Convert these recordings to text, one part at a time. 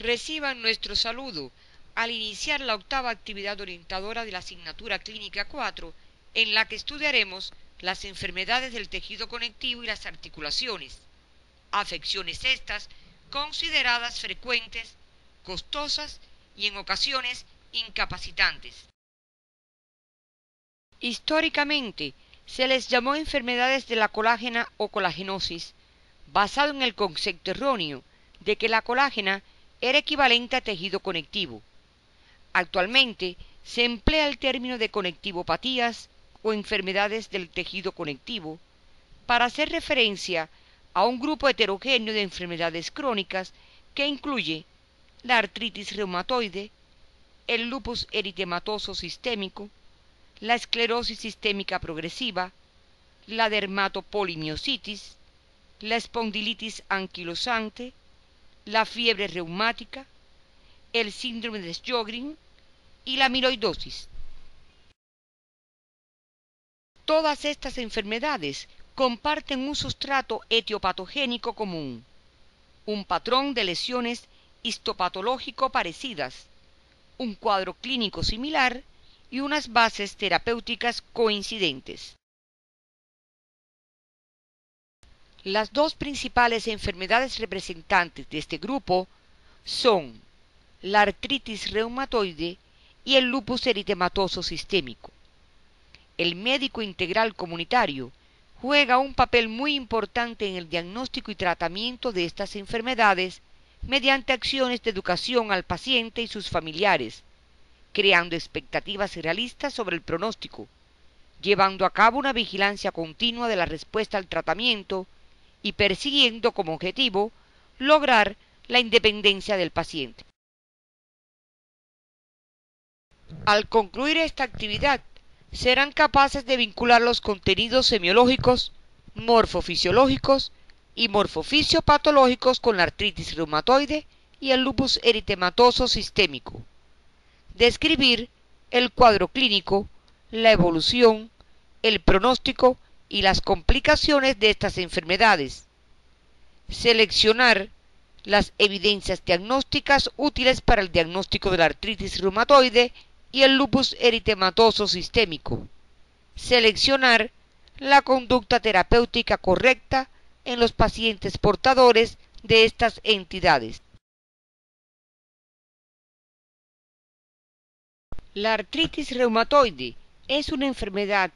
Reciban nuestro saludo al iniciar la octava actividad orientadora de la asignatura Clínica 4, en la que estudiaremos las enfermedades del tejido conectivo y las articulaciones, afecciones estas consideradas frecuentes, costosas y en ocasiones incapacitantes. Históricamente, se les llamó enfermedades de la colágena o colagenosis, basado en el concepto erróneo de que la colágena era equivalente a tejido conectivo. Actualmente se emplea el término de conectivopatías o enfermedades del tejido conectivo para hacer referencia a un grupo heterogéneo de enfermedades crónicas que incluye la artritis reumatoide, el lupus eritematoso sistémico, la esclerosis sistémica progresiva, la dermatopolimiositis, la espondilitis anquilosante, la fiebre reumática, el síndrome de Sjögren y la amiloidosis. Todas estas enfermedades comparten un sustrato etiopatogénico común, un patrón de lesiones histopatológico parecidas, un cuadro clínico similar y unas bases terapéuticas coincidentes. Las dos principales enfermedades representantes de este grupo son la artritis reumatoide y el lupus eritematoso sistémico. El médico integral comunitario juega un papel muy importante en el diagnóstico y tratamiento de estas enfermedades mediante acciones de educación al paciente y sus familiares, creando expectativas realistas sobre el pronóstico, llevando a cabo una vigilancia continua de la respuesta al tratamiento y persiguiendo como objetivo lograr la independencia del paciente. Al concluir esta actividad, serán capaces de vincular los contenidos semiológicos, morfofisiológicos y morfofisiopatológicos con la artritis reumatoide y el lupus eritematoso sistémico. Describir el cuadro clínico, la evolución, el pronóstico y las complicaciones de estas enfermedades. Seleccionar las evidencias diagnósticas útiles para el diagnóstico de la artritis reumatoide y el lupus eritematoso sistémico. Seleccionar la conducta terapéutica correcta en los pacientes portadores de estas entidades. La artritis reumatoide es una enfermedad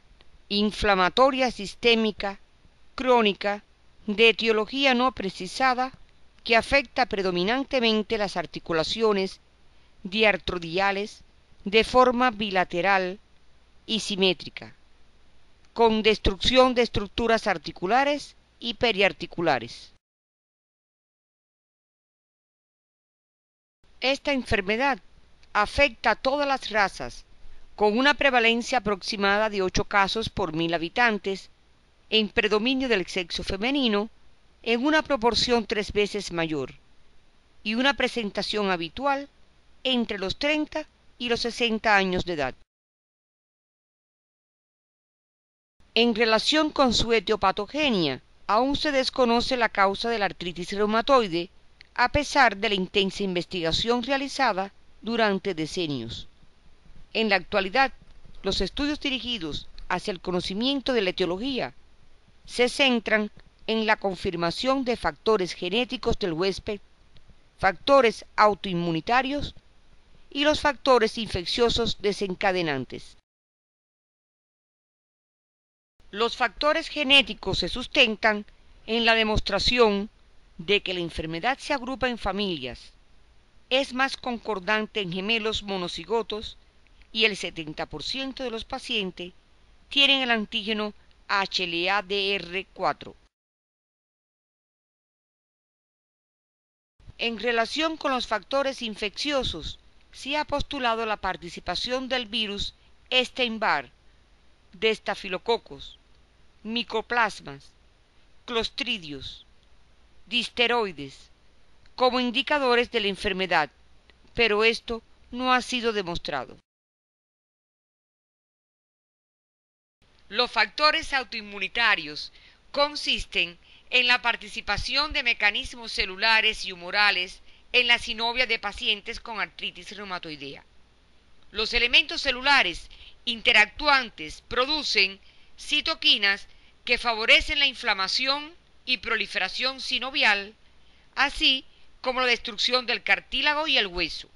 inflamatoria sistémica, crónica, de etiología no precisada, que afecta predominantemente las articulaciones diartrodiales de forma bilateral y simétrica, con destrucción de estructuras articulares y periarticulares. Esta enfermedad afecta a todas las razas, con una prevalencia aproximada de 8 casos por 1000 habitantes, en predominio del sexo femenino, en una proporción 3 veces mayor, y una presentación habitual entre los 30 y los 60 años de edad. En relación con su etiopatogenia, aún se desconoce la causa de la artritis reumatoide, a pesar de la intensa investigación realizada durante decenios. En la actualidad, los estudios dirigidos hacia el conocimiento de la etiología se centran en la confirmación de factores genéticos del huésped, factores autoinmunitarios y los factores infecciosos desencadenantes. Los factores genéticos se sustentan en la demostración de que la enfermedad se agrupa en familias, es más concordante en gemelos monocigotos y el 70% de los pacientes tienen el antígeno HLA-DR4. En relación con los factores infecciosos, se ha postulado la participación del virus Epstein-Barr, de estafilococos, micoplasmas, clostridios, disteroides, como indicadores de la enfermedad, pero esto no ha sido demostrado. Los factores autoinmunitarios consisten en la participación de mecanismos celulares y humorales en la sinovia de pacientes con artritis reumatoidea. Los elementos celulares interactuantes producen citoquinas que favorecen la inflamación y proliferación sinovial, así como la destrucción del cartílago y el hueso.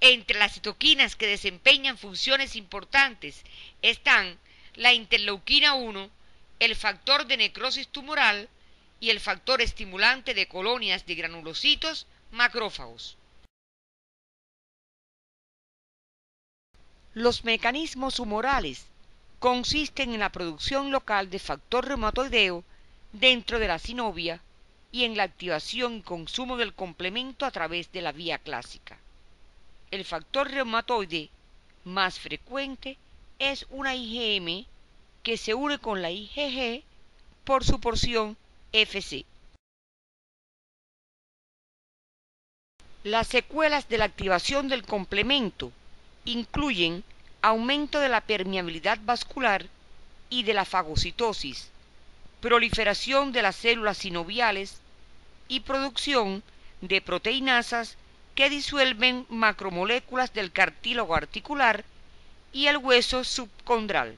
Entre las citoquinas que desempeñan funciones importantes están la interleuquina 1, el factor de necrosis tumoral y el factor estimulante de colonias de granulocitos macrófagos. Los mecanismos humorales consisten en la producción local de factor reumatoideo dentro de la sinovia y en la activación y consumo del complemento a través de la vía clásica. El factor reumatoide más frecuente es una IgM que se une con la IgG por su porción Fc. Las secuelas de la activación del complemento incluyen aumento de la permeabilidad vascular y de la fagocitosis, proliferación de las células sinoviales y producción de proteinasas que disuelven macromoléculas del cartílago articular y el hueso subcondral.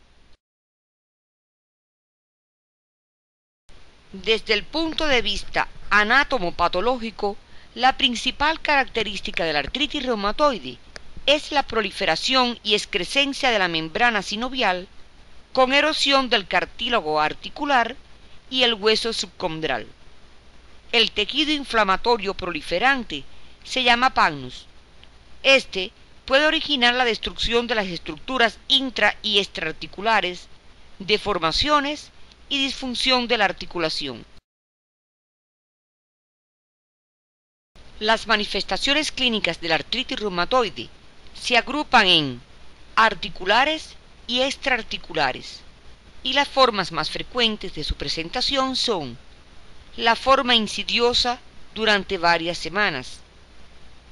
Desde el punto de vista anatomopatológico, la principal característica de la artritis reumatoide es la proliferación y excrescencia de la membrana sinovial con erosión del cartílago articular y el hueso subcondral. El tejido inflamatorio proliferante se llama pannus. Este puede originar la destrucción de las estructuras intra y extraarticulares, deformaciones y disfunción de la articulación. Las manifestaciones clínicas de la artritis reumatoide se agrupan en articulares y extraarticulares, y las formas más frecuentes de su presentación son la forma insidiosa durante varias semanas,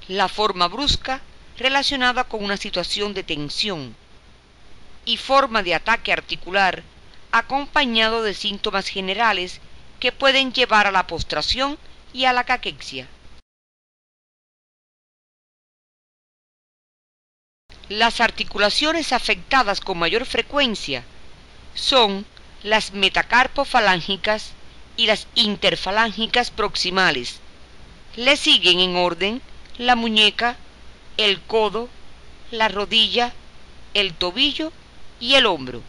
la forma brusca relacionada con una situación de tensión y forma de ataque articular acompañado de síntomas generales que pueden llevar a la postración y a la caquexia. Las articulaciones afectadas con mayor frecuencia son las metacarpofalángicas y las interfalángicas proximales. Le siguen en orden la muñeca, el codo, la rodilla, el tobillo y el hombro.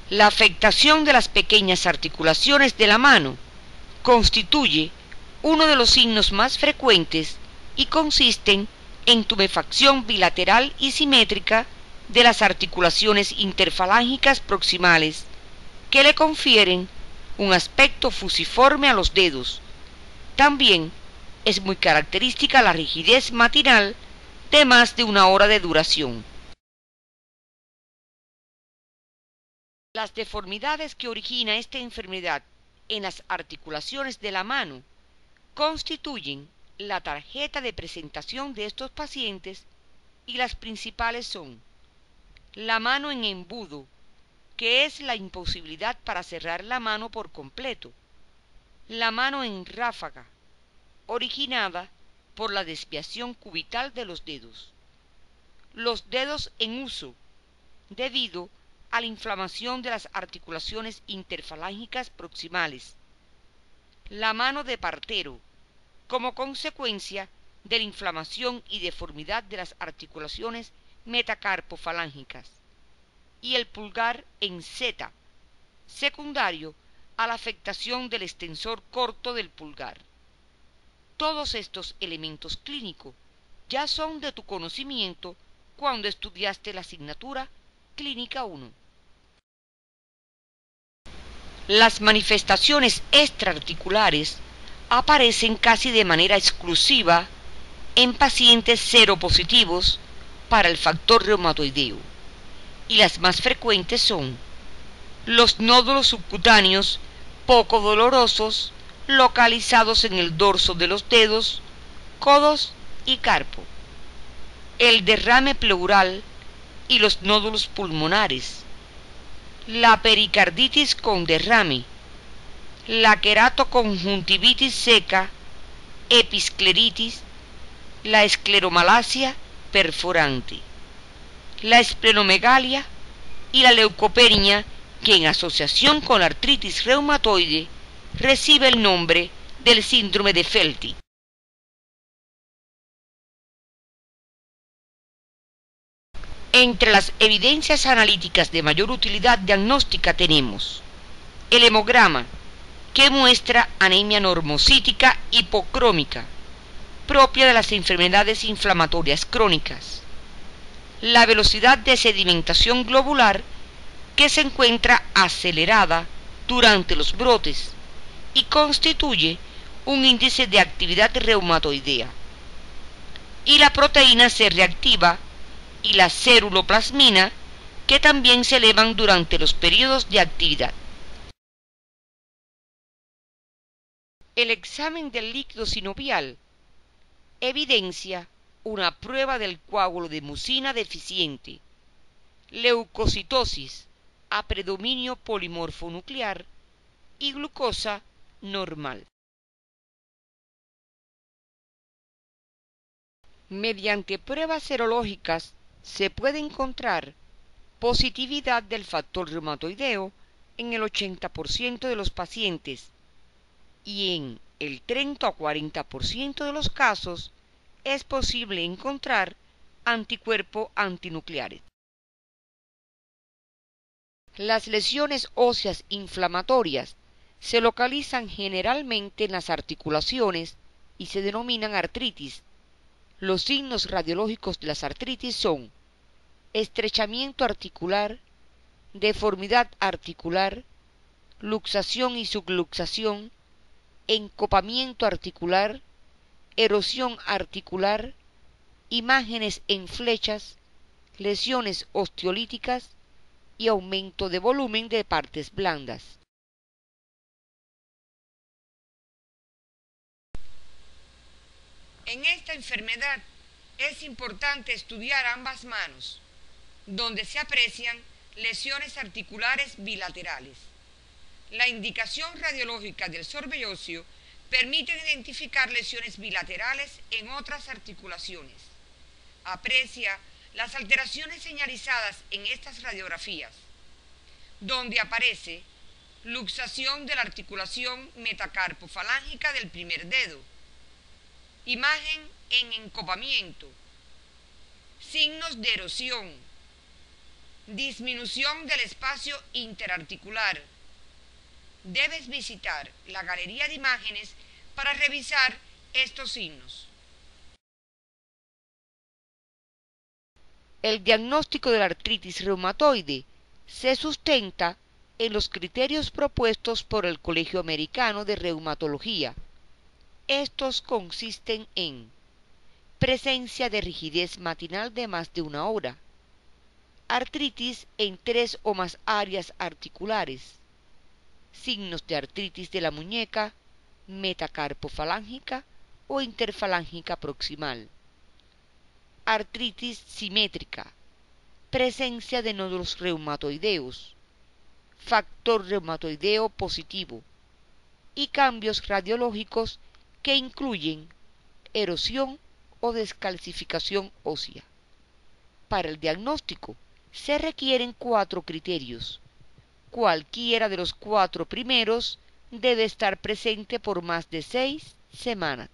La afectación de las pequeñas articulaciones de la mano constituye uno de los signos más frecuentes y consisten en tumefacción bilateral y simétrica de las articulaciones interfalángicas proximales, que le confieren un aspecto fusiforme a los dedos. También es muy característica la rigidez matinal de más de una hora de duración. Las deformidades que origina esta enfermedad en las articulaciones de la mano constituyen la tarjeta de presentación de estos pacientes y las principales son la mano en embudo, que es la imposibilidad para cerrar la mano por completo, la mano en ráfaga, originada por la desviación cubital de los dedos en uso, debido a la inflamación de las articulaciones interfalángicas proximales, la mano de partero, como consecuencia de la inflamación y deformidad de las articulaciones metacarpofalángicas, y el pulgar en Z, secundario a la afectación del extensor corto del pulgar. Todos estos elementos clínicos ya son de tu conocimiento cuando estudiaste la asignatura Clínica 1. Las manifestaciones extraarticulares aparecen casi de manera exclusiva en pacientes seropositivos para el factor reumatoideo, y las más frecuentes son los nódulos subcutáneos poco dolorosos localizados en el dorso de los dedos, codos y carpo, el derrame pleural y los nódulos pulmonares, la pericarditis con derrame, la queratoconjuntivitis seca, episcleritis, la escleromalacia perforante, la esplenomegalia y la leucopenia, que en asociación con la artritis reumatoide recibe el nombre del síndrome de Felty. Entre las evidencias analíticas de mayor utilidad diagnóstica tenemos el hemograma, que muestra anemia normocítica hipocrómica, propia de las enfermedades inflamatorias crónicas, la velocidad de sedimentación globular, que se encuentra acelerada durante los brotes y constituye un índice de actividad reumatoidea, y la proteína C reactiva y la ceruloplasmina, que también se elevan durante los periodos de actividad. El examen del líquido sinovial evidencia una prueba del coágulo de mucina deficiente, leucocitosis a predominio polimorfonuclear y glucosa normal. Mediante pruebas serológicas se puede encontrar positividad del factor reumatoideo en el 80% de los pacientes y en el 30 o 40% de los casos es posible encontrar anticuerpos antinucleares. Las lesiones óseas inflamatorias se localizan generalmente en las articulaciones y se denominan artritis. Los signos radiológicos de las artritis son estrechamiento articular, deformidad articular, luxación y subluxación, encopamiento articular, erosión articular, imágenes en flechas, lesiones osteolíticas y aumento de volumen de partes blandas. En esta enfermedad es importante estudiar ambas manos, donde se aprecian lesiones articulares bilaterales. La indicación radiológica del sorbellóceo permite identificar lesiones bilaterales en otras articulaciones. Aprecia las alteraciones señalizadas en estas radiografías, donde aparece luxación de la articulación metacarpofalángica del primer dedo, imagen en encopamiento, signos de erosión, disminución del espacio interarticular. Debes visitar la galería de imágenes para revisar estos signos. El diagnóstico de la artritis reumatoide se sustenta en los criterios propuestos por el Colegio Americano de Reumatología. Estos consisten en presencia de rigidez matinal de más de 1 hora, artritis en 3 o más áreas articulares, signos de artritis de la muñeca, metacarpofalángica o interfalángica proximal, artritis simétrica, presencia de nódulos reumatoideos, factor reumatoideo positivo y cambios radiológicos que incluyen erosión o descalcificación ósea. Para el diagnóstico se requieren 4 criterios. Cualquiera de los 4 primeros debe estar presente por más de 6 semanas.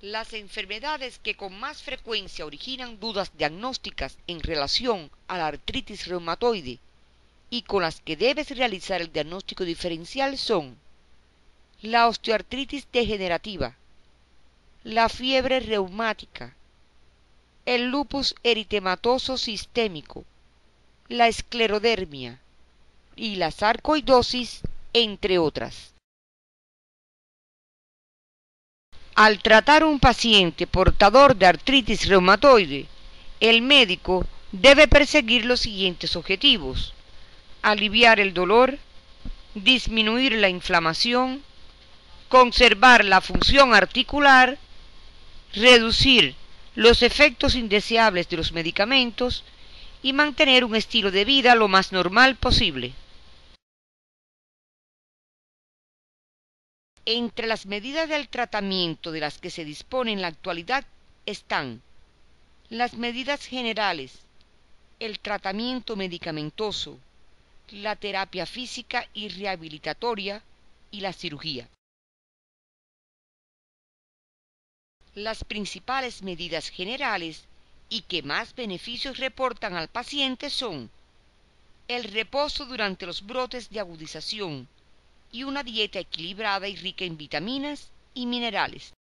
Las enfermedades que con más frecuencia originan dudas diagnósticas en relación a la artritis reumatoide y con las que debes realizar el diagnóstico diferencial son la osteoartritis degenerativa, la fiebre reumática, el lupus eritematoso sistémico, la esclerodermia y la sarcoidosis, entre otras. Al tratar un paciente portador de artritis reumatoide, el médico debe perseguir los siguientes objetivos: aliviar el dolor, disminuir la inflamación, conservar la función articular, reducir los efectos indeseables de los medicamentos y mantener un estilo de vida lo más normal posible. Entre las medidas del tratamiento de las que se dispone en la actualidad están las medidas generales, el tratamiento medicamentoso, la terapia física y rehabilitatoria y la cirugía. Las principales medidas generales y que más beneficios reportan al paciente son el reposo durante los brotes de agudización y una dieta equilibrada y rica en vitaminas y minerales.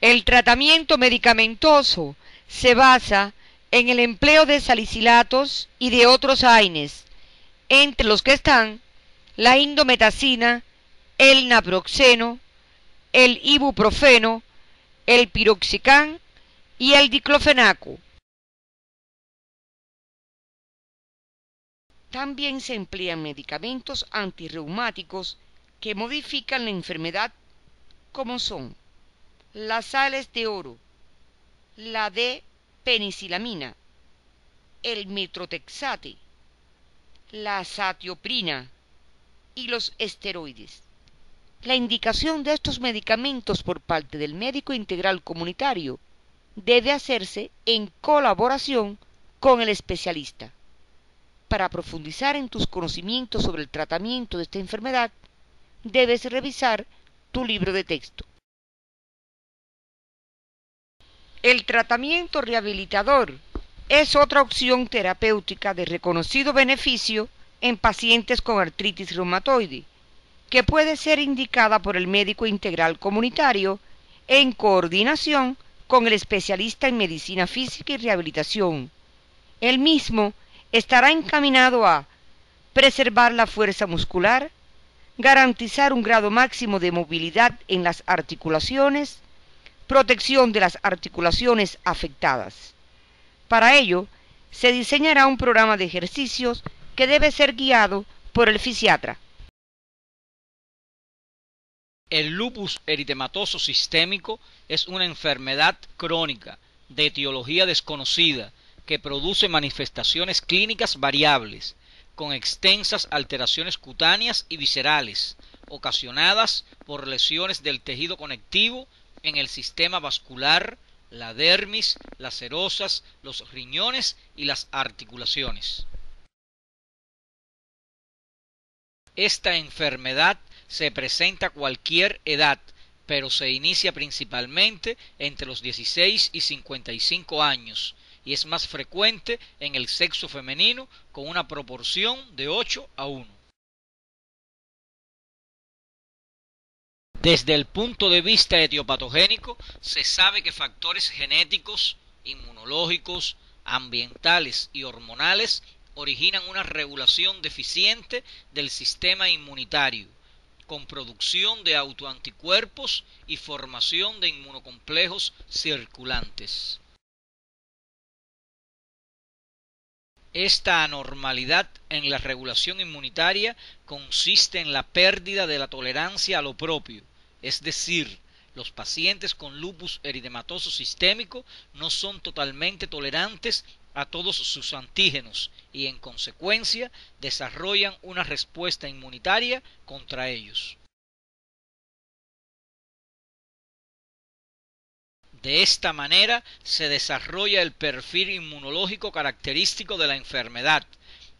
El tratamiento medicamentoso se basa en el empleo de salicilatos y de otros AINES, entre los que están la indometacina, el naproxeno, el ibuprofeno, el piroxicam y el diclofenaco. También se emplean medicamentos antirreumáticos que modifican la enfermedad, como son las sales de oro, la D-penicilamina, el metrotexate, la azatioprina y los esteroides. La indicación de estos medicamentos por parte del médico integral comunitario debe hacerse en colaboración con el especialista. Para profundizar en tus conocimientos sobre el tratamiento de esta enfermedad, debes revisar tu libro de texto. El tratamiento rehabilitador es otra opción terapéutica de reconocido beneficio en pacientes con artritis reumatoide, que puede ser indicada por el médico integral comunitario en coordinación con el especialista en medicina física y rehabilitación. El mismo estará encaminado a preservar la fuerza muscular, garantizar un grado máximo de movilidad en las articulaciones, protección de las articulaciones afectadas. Para ello, se diseñará un programa de ejercicios que debe ser guiado por el fisiatra. El lupus eritematoso sistémico es una enfermedad crónica de etiología desconocida que produce manifestaciones clínicas variables, con extensas alteraciones cutáneas y viscerales, ocasionadas por lesiones del tejido conectivo en el sistema vascular, la dermis, las serosas, los riñones y las articulaciones. Esta enfermedad se presenta a cualquier edad, pero se inicia principalmente entre los 16 y 55 años y es más frecuente en el sexo femenino con una proporción de 8 a 1. Desde el punto de vista etiopatogénico, se sabe que factores genéticos, inmunológicos, ambientales y hormonales originan una regulación deficiente del sistema inmunitario, con producción de autoanticuerpos y formación de inmunocomplejos circulantes. Esta anormalidad en la regulación inmunitaria consiste en la pérdida de la tolerancia a lo propio, es decir, los pacientes con lupus eritematoso sistémico no son totalmente tolerantes a todos sus antígenos y en consecuencia desarrollan una respuesta inmunitaria contra ellos. De esta manera se desarrolla el perfil inmunológico característico de la enfermedad,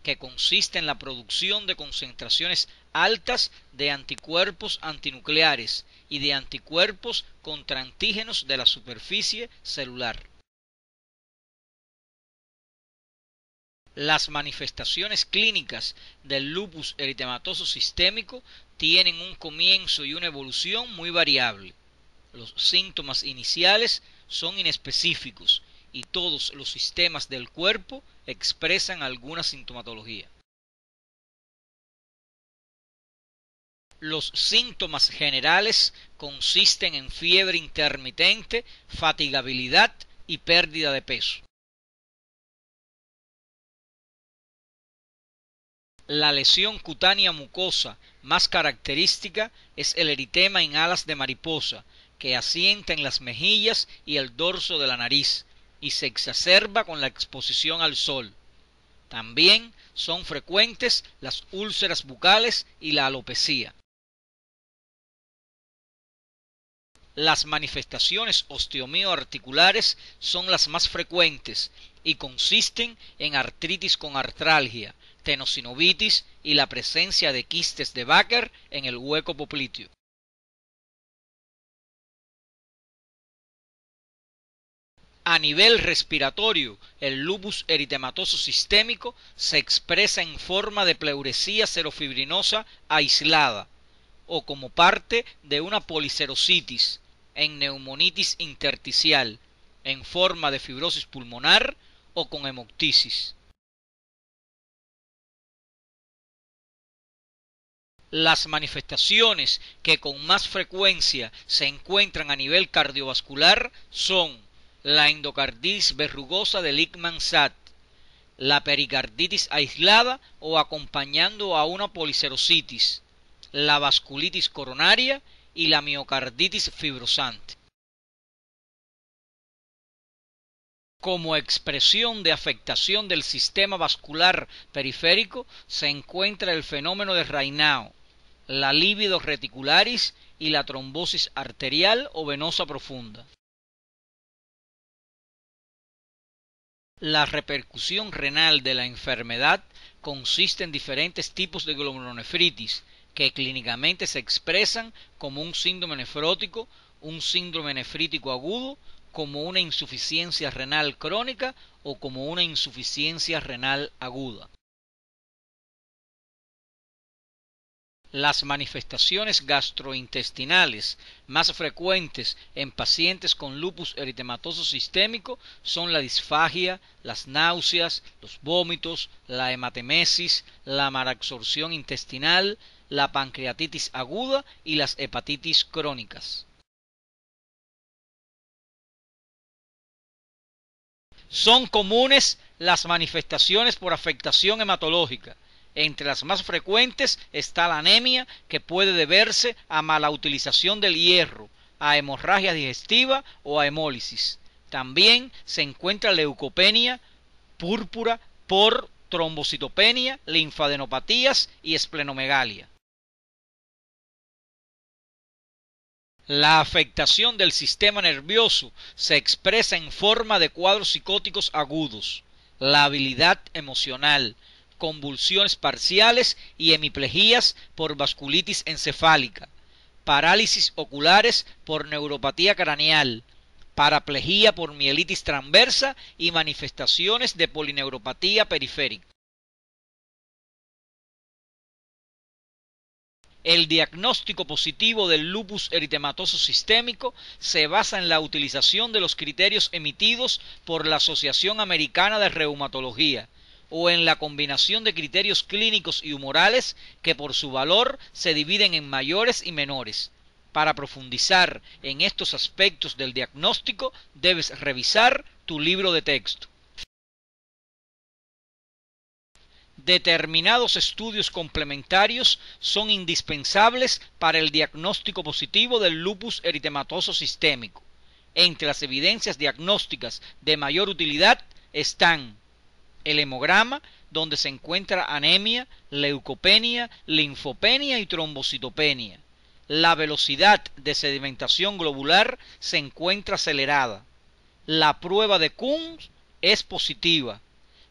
que consiste en la producción de concentraciones altas de anticuerpos antinucleares y de anticuerpos contra antígenos de la superficie celular. Las manifestaciones clínicas del lupus eritematoso sistémico tienen un comienzo y una evolución muy variable. Los síntomas iniciales son inespecíficos y todos los sistemas del cuerpo expresan alguna sintomatología. Los síntomas generales consisten en fiebre intermitente, fatigabilidad y pérdida de peso. La lesión cutánea mucosa más característica es el eritema en alas de mariposa, que asienta en las mejillas y el dorso de la nariz, y se exacerba con la exposición al sol. También son frecuentes las úlceras bucales y la alopecia. Las manifestaciones osteomioarticulares son las más frecuentes y consisten en artritis con artralgia, tenosinovitis y la presencia de quistes de Baker en el hueco popliteo. A nivel respiratorio, el lupus eritematoso sistémico se expresa en forma de pleuresía serofibrinosa aislada o como parte de una policerositis, en neumonitis intersticial, en forma de fibrosis pulmonar o con hemoptisis. Las manifestaciones que con más frecuencia se encuentran a nivel cardiovascular son la endocarditis verrugosa de Lichtmann-Stadt, la pericarditis aislada o acompañando a una policerositis, la vasculitis coronaria y la miocarditis fibrosante. Como expresión de afectación del sistema vascular periférico se encuentra el fenómeno de Raynaud, la libido reticularis y la trombosis arterial o venosa profunda. La repercusión renal de la enfermedad consiste en diferentes tipos de glomurulonefritis que clínicamente se expresan como un síndrome nefrótico, un síndrome nefrítico agudo, como una insuficiencia renal crónica o como una insuficiencia renal aguda. Las manifestaciones gastrointestinales más frecuentes en pacientes con lupus eritematoso sistémico son la disfagia, las náuseas, los vómitos, la hematemesis, la malabsorción intestinal, la pancreatitis aguda y las hepatitis crónicas. Son comunes las manifestaciones por afectación hematológica. Entre las más frecuentes está la anemia, que puede deberse a mala utilización del hierro, a hemorragia digestiva o a hemólisis. También se encuentra leucopenia púrpura por trombocitopenia, linfadenopatías y esplenomegalia. La afectación del sistema nervioso se expresa en forma de cuadros psicóticos agudos, la habilidad emocional, convulsiones parciales y hemiplejías por vasculitis encefálica, parálisis oculares por neuropatía craneal, paraplejía por mielitis transversa y manifestaciones de polineuropatía periférica. El diagnóstico positivo del lupus eritematoso sistémico se basa en la utilización de los criterios emitidos por la Asociación Americana de Reumatología o en la combinación de criterios clínicos y humorales que por su valor se dividen en mayores y menores. Para profundizar en estos aspectos del diagnóstico debes revisar tu libro de texto. Determinados estudios complementarios son indispensables para el diagnóstico positivo del lupus eritematoso sistémico. Entre las evidencias diagnósticas de mayor utilidad están el hemograma, donde se encuentra anemia, leucopenia, linfopenia y trombocitopenia. La velocidad de sedimentación globular se encuentra acelerada. La prueba de Kunz es positiva.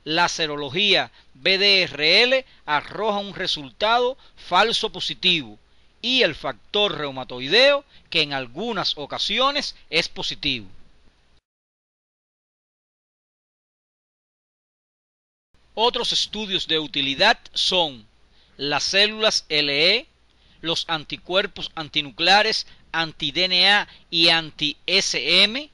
La serología BDRL arroja un resultado falso positivo y el factor reumatoideo, que en algunas ocasiones es positivo. Otros estudios de utilidad son las células LE, los anticuerpos antinucleares anti-DNA y anti-SM,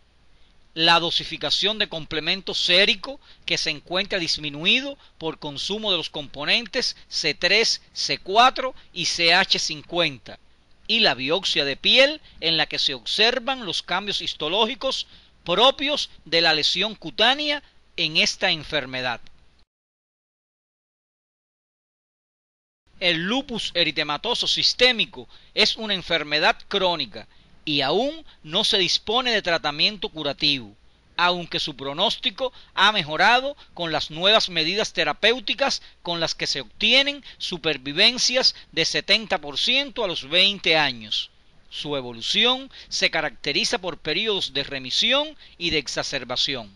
la dosificación de complemento sérico, que se encuentra disminuido por consumo de los componentes C3, C4 y CH50, y la biopsia de piel, en la que se observan los cambios histológicos propios de la lesión cutánea en esta enfermedad. El lupus eritematoso sistémico es una enfermedad crónica y aún no se dispone de tratamiento curativo. aunque su pronóstico ha mejorado con las nuevas medidas terapéuticas con las que se obtienen supervivencias de 70% a los 20 años. Su evolución se caracteriza por periodos de remisión y de exacerbación.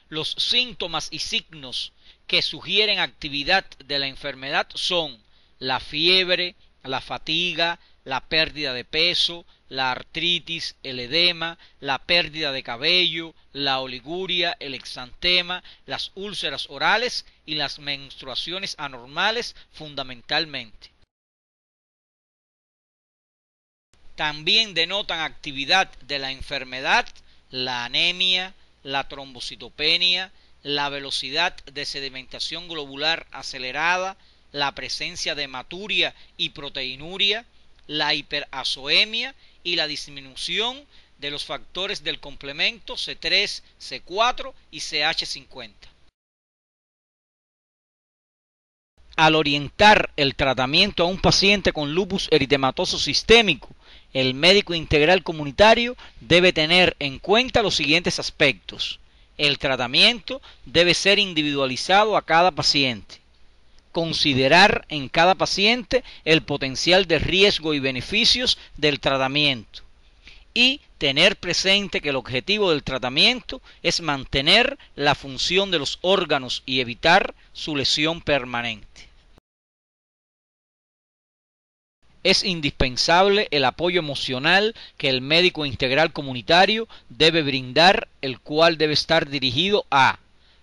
Los síntomas y signos que sugieren actividad de la enfermedad son la fiebre, la fatiga, la pérdida de peso, la artritis, el edema, la pérdida de cabello, la oliguria, el exantema, las úlceras orales y las menstruaciones anormales fundamentalmente. También denotan actividad de la enfermedad la anemia, la trombocitopenia, la velocidad de sedimentación globular acelerada, la presencia de hematuria y proteinuria, la hiperazoemia y la disminución de los factores del complemento C3, C4 y CH50. Al orientar el tratamiento a un paciente con lupus eritematoso sistémico, el médico integral comunitario debe tener en cuenta los siguientes aspectos. El tratamiento debe ser individualizado a cada paciente. Considerar en cada paciente el potencial de riesgo y beneficios del tratamiento. Y tener presente que el objetivo del tratamiento es mantener la función de los órganos y evitar su lesión permanente. Es indispensable el apoyo emocional que el médico integral comunitario debe brindar, el cual debe estar dirigido a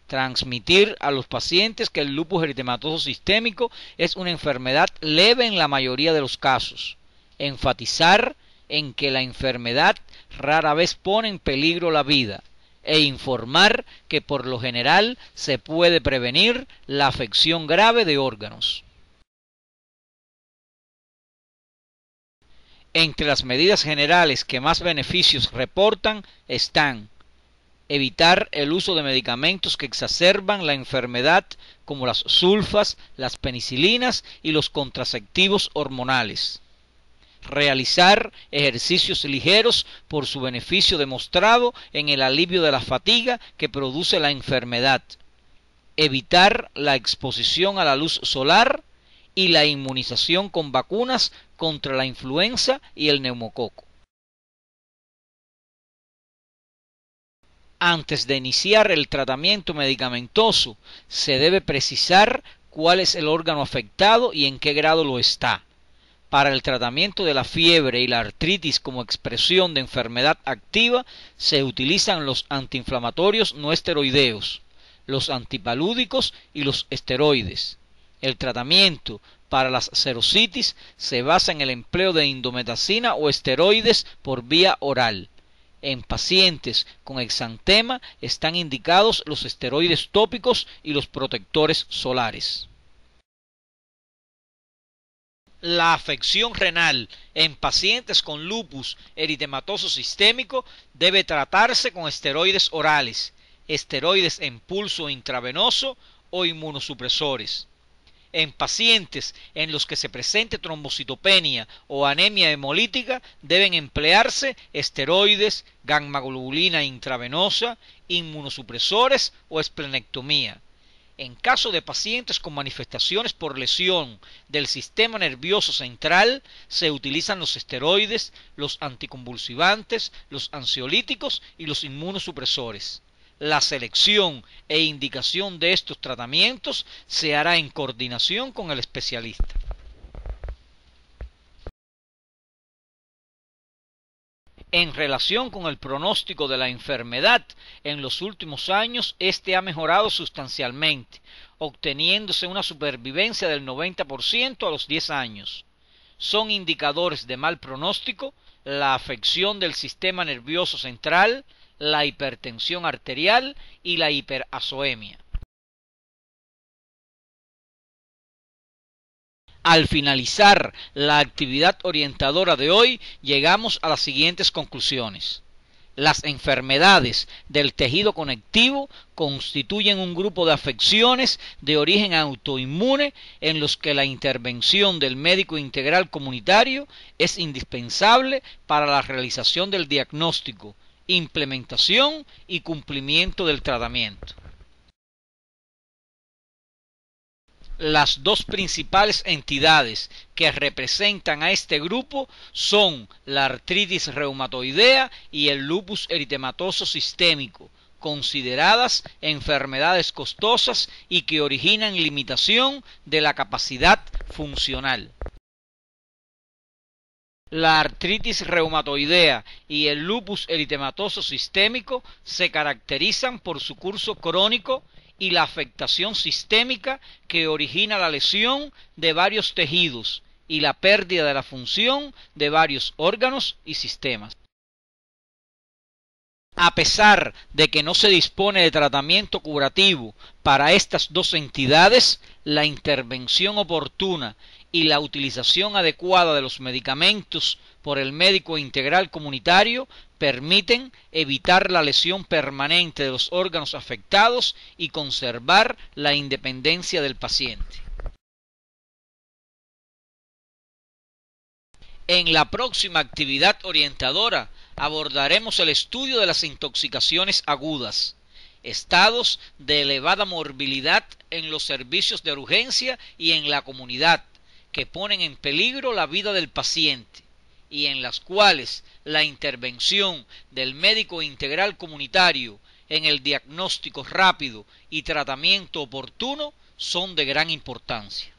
transmitir a los pacientes que el lupus eritematoso sistémico es una enfermedad leve en la mayoría de los casos, enfatizar en que la enfermedad rara vez pone en peligro la vida e informar que por lo general se puede prevenir la afección grave de órganos. Entre las medidas generales que más beneficios reportan están evitar el uso de medicamentos que exacerban la enfermedad como las sulfas, las penicilinas y los contraceptivos hormonales. Realizar ejercicios ligeros por su beneficio demostrado en el alivio de la fatiga que produce la enfermedad. Evitar la exposición a la luz solar y la inmunización con vacunas contra la influenza y el neumococo. Antes de iniciar el tratamiento medicamentoso, se debe precisar cuál es el órgano afectado y en qué grado lo está. Para el tratamiento de la fiebre y la artritis como expresión de enfermedad activa, se utilizan los antiinflamatorios no esteroideos, los antipalúdicos y los esteroides. El tratamiento para las serositis se basa en el empleo de indometacina o esteroides por vía oral. En pacientes con exantema están indicados los esteroides tópicos y los protectores solares. La afección renal en pacientes con lupus eritematoso sistémico debe tratarse con esteroides orales, esteroides en pulso intravenoso o inmunosupresores. En pacientes en los que se presente trombocitopenia o anemia hemolítica deben emplearse esteroides, gammaglobulina intravenosa, inmunosupresores o esplenectomía. En caso de pacientes con manifestaciones por lesión del sistema nervioso central, se utilizan los esteroides, los anticonvulsivantes, los ansiolíticos y los inmunosupresores. La selección e indicación de estos tratamientos se hará en coordinación con el especialista. En relación con el pronóstico de la enfermedad, en los últimos años este ha mejorado sustancialmente, obteniéndose una supervivencia del 90% a los 10 años. Son indicadores de mal pronóstico la afección del sistema nervioso central, la hipertensión arterial y la hiperazoemia. Al finalizar la actividad orientadora de hoy, llegamos a las siguientes conclusiones. Las enfermedades del tejido conectivo constituyen un grupo de afecciones de origen autoinmune en los que la intervención del médico integral comunitario es indispensable para la realización del diagnóstico, implementación y cumplimiento del tratamiento. Las dos principales entidades que representan a este grupo son la artritis reumatoidea y el lupus eritematoso sistémico, consideradas enfermedades costosas y que originan limitación de la capacidad funcional. La artritis reumatoidea y el lupus eritematoso sistémico se caracterizan por su curso crónico y la afectación sistémica que origina la lesión de varios tejidos y la pérdida de la función de varios órganos y sistemas. A pesar de que no se dispone de tratamiento curativo para estas dos entidades, la intervención oportuna y la utilización adecuada de los medicamentos por el médico integral comunitario permiten evitar la lesión permanente de los órganos afectados y conservar la independencia del paciente. En la próxima actividad orientadora abordaremos el estudio de las intoxicaciones agudas, estados de elevada morbilidad en los servicios de urgencia y en la comunidad, que ponen en peligro la vida del paciente y en las cuales la intervención del médico integral comunitario en el diagnóstico rápido y tratamiento oportuno son de gran importancia.